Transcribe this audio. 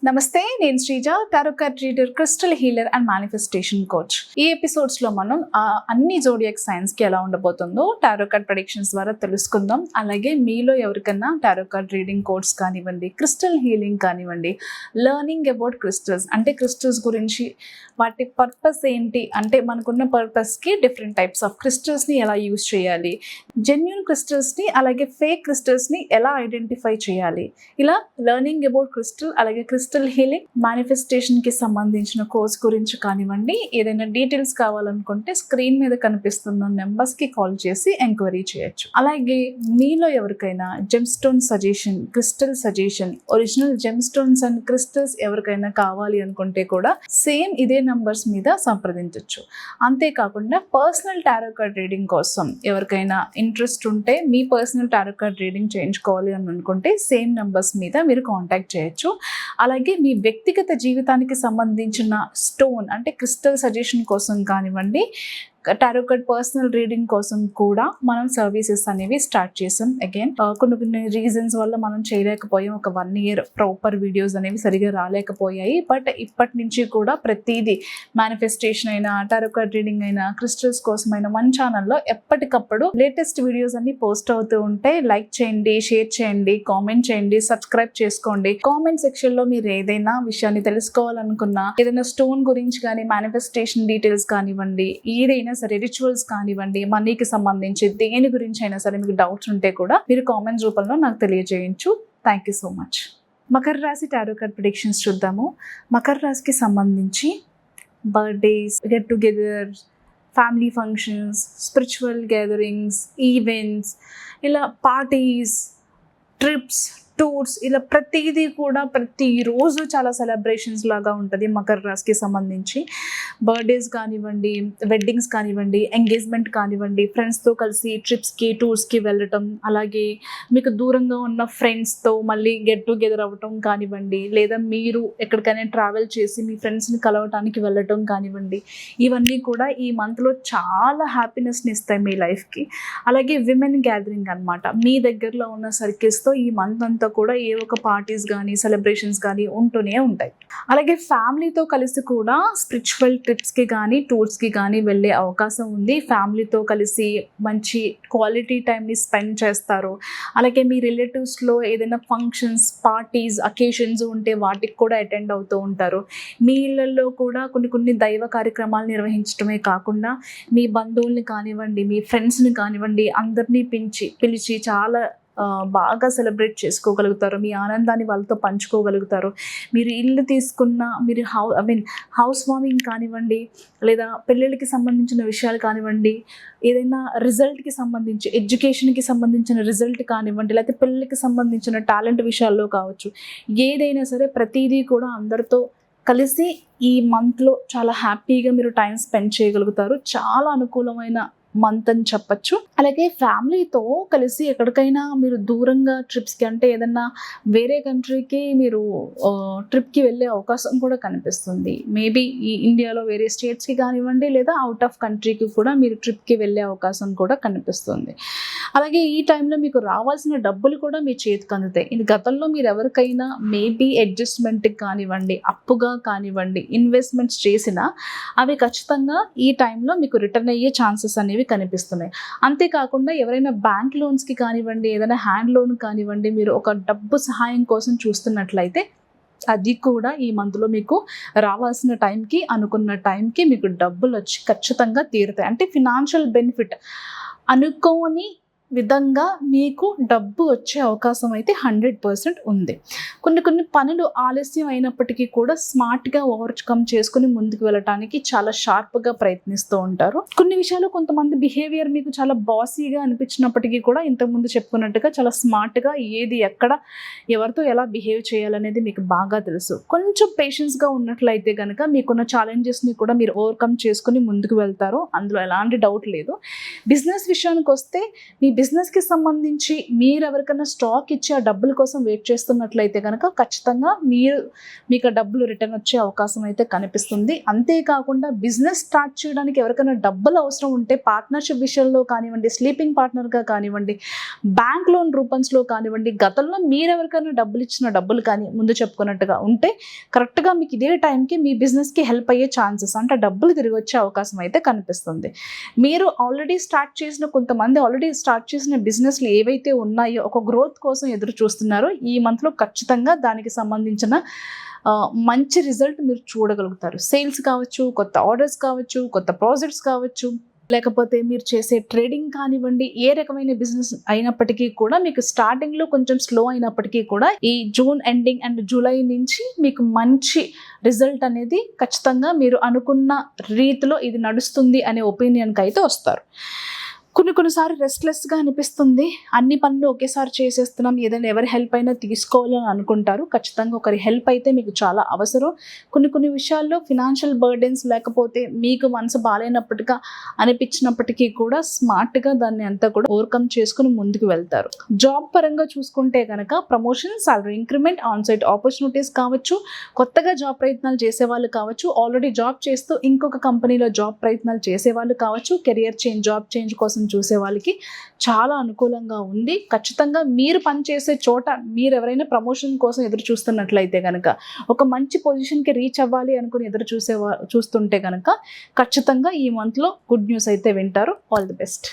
నమస్తే, నేను Sreeja, tarot card reader, crystal healer and manifestation coach. ఈ ఎపిసోడ్స్ లో మనం అన్ని జోడియాక్ సైన్స్ కి ఎలా ఉండబోతుందో టారో కార్డ్ ప్రెడిక్షన్స్ ద్వారా తెలుసుకుందాం. అలాగే మీలో ఎవరికన్నా టారో కార్డ్ రీడింగ్ కోర్స్ కానివ్వండి, క్రిస్టల్ హీలింగ్ కానివ్వండి, లెర్నింగ్ అబౌట్ క్రిస్టల్స్ అంటే క్రిస్టల్స్ గురించి వాటి పర్పస్ ఏంటి, అంటే మనకున్న పర్పస్ కి డిఫరెంట్ టైప్స్ ఆఫ్ క్రిస్టల్స్ ని ఎలా యూజ్ చేయాలి, జెన్యూన్ క్రిస్టల్స్ ని అలాగే ఫేక్ క్రిస్టల్స్ ని ఎలా ఐడెంటిఫై చేయాలి, ఇలా లెర్నింగ్ అబౌట్ క్రిస్టల్ అలాగే క్రిస్టల్ హీలింగ్ మేనిఫెస్టేషన్ కి సంబంధించిన కోర్స్ గురించి కానివ్వండి, ఏదైనా డీటెయిల్స్ కావాలనుకుంటే స్క్రీన్ మీద కనిపిస్తున్న నెంబర్స్ కి కాల్ చేసి ఎంక్వైరీ చేయొచ్చు. అలాగే మీలో ఎవరికైనా gem stone suggestion, crystal suggestion, original gem stones and crystals ఎవరికైనా కావాలి అనుకుంటే కూడా సేమ్ ఇదే నంబర్స్ మీద సంప్రదించవచ్చు. అంతేకాకుండా పర్సనల్ టారో కార్డ్ రీడింగ్ కోసం ఎవరికైనా ఇంట్రెస్ట్ ఉంటే, మీ పర్సనల్ టారో కార్డ్ రీడింగ్ చేయించుకోవాలి అని అనుకుంటే సేమ్ నెంబర్స్ మీద మీరు కాంటాక్ట్ చేయొచ్చు. అలాగే మీ వ్యక్తిగత జీవితానికి సంబంధించిన స్టోన్ అంటే క్రిస్టల్ సజెషన్ కోసం కానివ్వండి, టారో కార్డ్ పర్సనల్ రీడింగ్ కోసం కూడా మనం సర్వీసెస్ అనేవి స్టార్ట్ చేసాం. అగైన్ కొన్ని రీజన్స్ వల్ల మనం చేయలేకపోయాం. ఒక 1 year ప్రాపర్ వీడియోస్ అనేవి సరిగా రాలేకపోయాయి. బట్ ఇప్పటి నుంచి కూడా ప్రతిదీ మేనిఫెస్టేషన్ అయినా, టారో కార్డ్ రీడింగ్ అయినా, క్రిస్టల్స్ కోసమైనా మన ఛానల్లో ఎప్పటికప్పుడు లేటెస్ట్ వీడియోస్ అన్ని పోస్ట్ అవుతూ ఉంటాయి. లైక్ చేయండి, షేర్ చేయండి, కామెంట్ చేయండి, సబ్స్క్రైబ్ చేసుకోండి. కామెంట్ సెక్షన్ లో మీరు ఏదైనా విషయాన్ని తెలుసుకోవాలనుకున్నా, ఏదైనా స్టోన్ గురించి కానీ, మేనిఫెస్టేషన్ డీటెయిల్స్ కానివ్వండి, ఏదైనా సరే రిచువల్స్ కానివ్వండి, మనీకి సంబంధించి దేని గురించి అయినా సరే మీకు డౌట్స్ ఉంటే కూడా మీరు కామెంట్స్ రూపంలో నాకు తెలియజేయచ్చు. Thank you so much. మకర రాశి టారో కార్డ్ ప్రెడిక్షన్స్ చూద్దాము. మకర రాశికి సంబంధించి birthdays, get together, family functions, spiritual gatherings, events, ఇలా పార్టీస్, ట్రిప్స్, టూర్స్, ఇలా ప్రతిదీ కూడా ప్రతిరోజు చాలా సెలబ్రేషన్స్ లాగా ఉంటుంది మకర రాశికి సంబంధించి. బర్త్డేస్ కానివ్వండి, వెడ్డింగ్స్ కానివ్వండి, ఎంగేజ్మెంట్ కానివ్వండి, ఫ్రెండ్స్తో కలిసి ట్రిప్స్కి, టూర్స్కి వెళ్ళటం, అలాగే మీకు దూరంగా ఉన్న ఫ్రెండ్స్తో మళ్ళీ గెట్ టుగెదర్ అవ్వటం కానివ్వండి, లేదా మీరు ఎక్కడికైనా ట్రావెల్ చేసి మీ ఫ్రెండ్స్ని కలవటానికి వెళ్ళటం కానివ్వండి, ఇవన్నీ కూడా ఈ మంత్లో చాలా హ్యాపీనెస్ని ఇస్తాయి మీ లైఫ్కి. అలాగే విమెన్ గ్యాదరింగ్ అనమాట. మీ దగ్గరలో ఉన్న సర్కిల్స్తో ఈ మంత్ అంతా కూడా ఏ ఒక పార్టీస్ కానీ, సెలబ్రేషన్స్ కానీ ఉంటూనే ఉంటాయి. అలాగే ఫ్యామిలీతో కలిసి కూడా స్పిరిచువల్ ట్రిప్స్కి కానీ, టూర్స్కి కానీ వెళ్ళే అవకాశం ఉంది. ఫ్యామిలీతో కలిసి మంచి క్వాలిటీ టైంని స్పెండ్ చేస్తారు. అలాగే మీ రిలేటివ్స్లో ఏదైనా ఫంక్షన్స్, పార్టీస్, అకేషన్స్ ఉంటే వాటికి కూడా అటెండ్ అవుతూ ఉంటారు. మీ ఇళ్ళల్లో కూడా కొన్ని దైవ కార్యక్రమాలు నిర్వహించడమే కాకుండా మీ బంధువుల్ని కానివ్వండి, మీ ఫ్రెండ్స్ని కానివ్వండి, అందరినీ పిలిచి చాలా బాగా సెలబ్రేట్ చేసుకోగలుగుతారు. మీ ఆనందాన్ని వాళ్ళతో పంచుకోగలుగుతారు. మీరు ఇల్లు తీసుకున్న, మీరు హౌస్ వార్మింగ్ కానివ్వండి, లేదా పెళ్ళిళ్ళకి సంబంధించిన విషయాలు కానివ్వండి, ఏదైనా రిజల్ట్కి సంబంధించి, ఎడ్యుకేషన్కి సంబంధించిన రిజల్ట్ కానివ్వండి, లేకపోతే పిల్లలకి సంబంధించిన టాలెంట్ విషయాల్లో కావచ్చు, ఏదైనా సరే ప్రతిదీ కూడా అందరితో కలిసి ఈ మంత్లో చాలా హ్యాపీగా మీరు టైం స్పెండ్ చేయగలుగుతారు. చాలా అనుకూలమైన మంత్ అని చెప్పచ్చు. అలాగే ఫ్యామిలీతో కలిసి ఎక్కడికైనా మీరు దూరంగా ట్రిప్స్కి, అంటే ఏదన్నా వేరే కంట్రీకి మీరు ట్రిప్కి వెళ్ళే అవకాశం కూడా కనిపిస్తుంది. మేబీ ఈ ఇండియాలో వేరే స్టేట్స్కి కానివ్వండి, లేదా అవుట్ ఆఫ్ కంట్రీకి కూడా మీరు ట్రిప్కి వెళ్ళే అవకాశం కూడా కనిపిస్తుంది. అలాగే ఈ టైంలో మీకు రావాల్సిన డబ్బులు కూడా మీ చేతికి అందుతాయి. ఇది గతంలో మీరు ఎవరికైనా మేబీ అడ్జస్ట్మెంట్కి కానివ్వండి, అప్పుగా కానివ్వండి, ఇన్వెస్ట్మెంట్స్ చేసినా అవి ఖచ్చితంగా ఈ టైంలో మీకు రిటర్న్ అయ్యే ఛాన్సెస్ అనేవి కనిపిస్తున్నాయి. అంతేకాకుండా ఎవరైనా బ్యాంక్ లోన్స్కి కానివ్వండి, ఏదైనా హ్యాండ్ లోన్ కానివ్వండి, మీరు ఒక డబ్బు సహాయం కోసం చూస్తున్నట్లయితే అది కూడా ఈ మంత్లో మీకు రావాల్సిన టైంకి, అనుకున్న టైంకి మీకు డబ్బులు వచ్చి ఖచ్చితంగా తీరుతాయి. అంటే ఫినాన్షియల్ బెనిఫిట్, అనుకోని విధంగా మీకు డబ్బు వచ్చే అవకాశం అయితే 100% ఉంది. కొన్ని పనులు ఆలస్యం అయినప్పటికీ కూడా స్మార్ట్గా ఓవర్కమ్ చేసుకుని ముందుకు వెళ్ళటానికి చాలా షార్ప్గా ప్రయత్నిస్తూ ఉంటారు. కొన్ని విషయాలు కొంతమంది బిహేవియర్ మీకు చాలా బాసీగా అనిపించినప్పటికీ కూడా ఇంతకుముందు చెప్పుకున్నట్టుగా చాలా స్మార్ట్గా ఏది, ఎక్కడ, ఎవరితో ఎలా బిహేవ్ చేయాలనేది మీకు బాగా తెలుసు. కొంచెం పేషెన్స్గా ఉన్నట్లయితే కనుక మీకున్న ఛాలెంజెస్ని కూడా మీరు ఓవర్కమ్ చేసుకుని ముందుకు వెళ్తారు. అందులో ఎలాంటి డౌట్ లేదు. బిజినెస్ విషయానికి వస్తే మీ బిజినెస్కి సంబంధించి మీరు ఎవరికైనా స్టాక్ ఇచ్చి ఆ డబ్బుల కోసం వెయిట్ చేస్తున్నట్లయితే కనుక ఖచ్చితంగా మీకు ఆ డబ్బులు రిటర్న్ వచ్చే అవకాశం అయితే కనిపిస్తుంది. అంతేకాకుండా బిజినెస్ స్టార్ట్ చేయడానికి ఎవరికైనా డబ్బులు అవసరం ఉంటే పార్ట్నర్షిప్ విషయంలో కానివ్వండి, స్లీపింగ్ పార్ట్నర్గా కానివ్వండి, బ్యాంక్ లోన్ రూపంలో కానివ్వండి, గతంలో మీరు ఎవరికైనా డబ్బులు ఇచ్చిన డబ్బులు కానీ ముందు చెప్పుకున్నట్టుగా ఉంటే కరెక్ట్గా మీకు ఇదే టైంకి మీ బిజినెస్కి హెల్ప్ అయ్యే ఛాన్సెస్, అంటే డబ్బులు తిరిగి వచ్చే అవకాశం అయితే కనిపిస్తుంది. మీరు కొంతమంది ఆల్రెడీ స్టార్ట్ చేసిన బిజినెస్లు ఏవైతే ఉన్నాయో ఒక గ్రోత్ కోసం ఎదురు చూస్తున్నారో ఈ మంత్లో ఖచ్చితంగా దానికి సంబంధించిన మంచి రిజల్ట్ మీరు చూడగలుగుతారు. సేల్స్ కావచ్చు, కొత్త ఆర్డర్స్ కావచ్చు, కొత్త ప్రాజెక్ట్స్ కావచ్చు, లేకపోతే మీరు చేసే ట్రేడింగ్ కానివ్వండి, ఏ రకమైన బిజినెస్ అయినప్పటికీ కూడా మీకు స్టార్టింగ్లో కొంచెం స్లో అయినప్పటికీ కూడా ఈ జూన్ ఎండింగ్ అండ్ జూలై నుంచి మీకు మంచి రిజల్ట్ అనేది ఖచ్చితంగా మీరు అనుకున్న రీతిలో ఇది నడుస్తుంది అనే ఒపీనియన్కి అయితే వస్తారు. కొన్నిసార్లు రెస్ట్లెస్గా అనిపిస్తుంది, అన్ని పనులు ఒకేసారి చేసేస్తున్నాం, ఏదైనా ఎవరి హెల్ప్ అయినా తీసుకోవాలని అనుకుంటారు. ఖచ్చితంగా ఒకరి హెల్ప్ అయితే మీకు చాలా అవసరం. కొన్ని విషయాల్లో ఫినాన్షియల్ బర్డెన్స్ లేకపోతే మీకు మనసు బాగాలేనప్పటిగా అనిపించినప్పటికీ కూడా స్మార్ట్గా దాన్ని అంతా కూడా ఓవర్కమ్ చేసుకుని ముందుకు వెళ్తారు. జాబ్ పరంగా చూసుకుంటే కనుక promotion, salary increment, onsite opportunities కావచ్చు, కొత్తగా జాబ్ ప్రయత్నాలు చేసేవాళ్ళు కావచ్చు, ఆల్రెడీ జాబ్ చేస్తూ ఇంకొక కంపెనీలో జాబ్ ప్రయత్నాలు చేసేవాళ్ళు కావచ్చు, కెరియర్ చేంజ్, జాబ్ చేంజ్ కోసం చూసే వాళ్ళకి చాలా అనుకూలంగా ఉంది. ఖచ్చితంగా మీరు పనిచేసే చోట మీరు ఎవరైనా ప్రమోషన్ కోసం ఎదురు చూస్తున్నట్లయితే కనుక, ఒక మంచి పొజిషన్కి రీచ్ అవ్వాలి అనుకుని చూస్తుంటే కనుక ఖచ్చితంగా ఈ మంత్లో గుడ్ న్యూస్ అయితే వింటారు. All the best.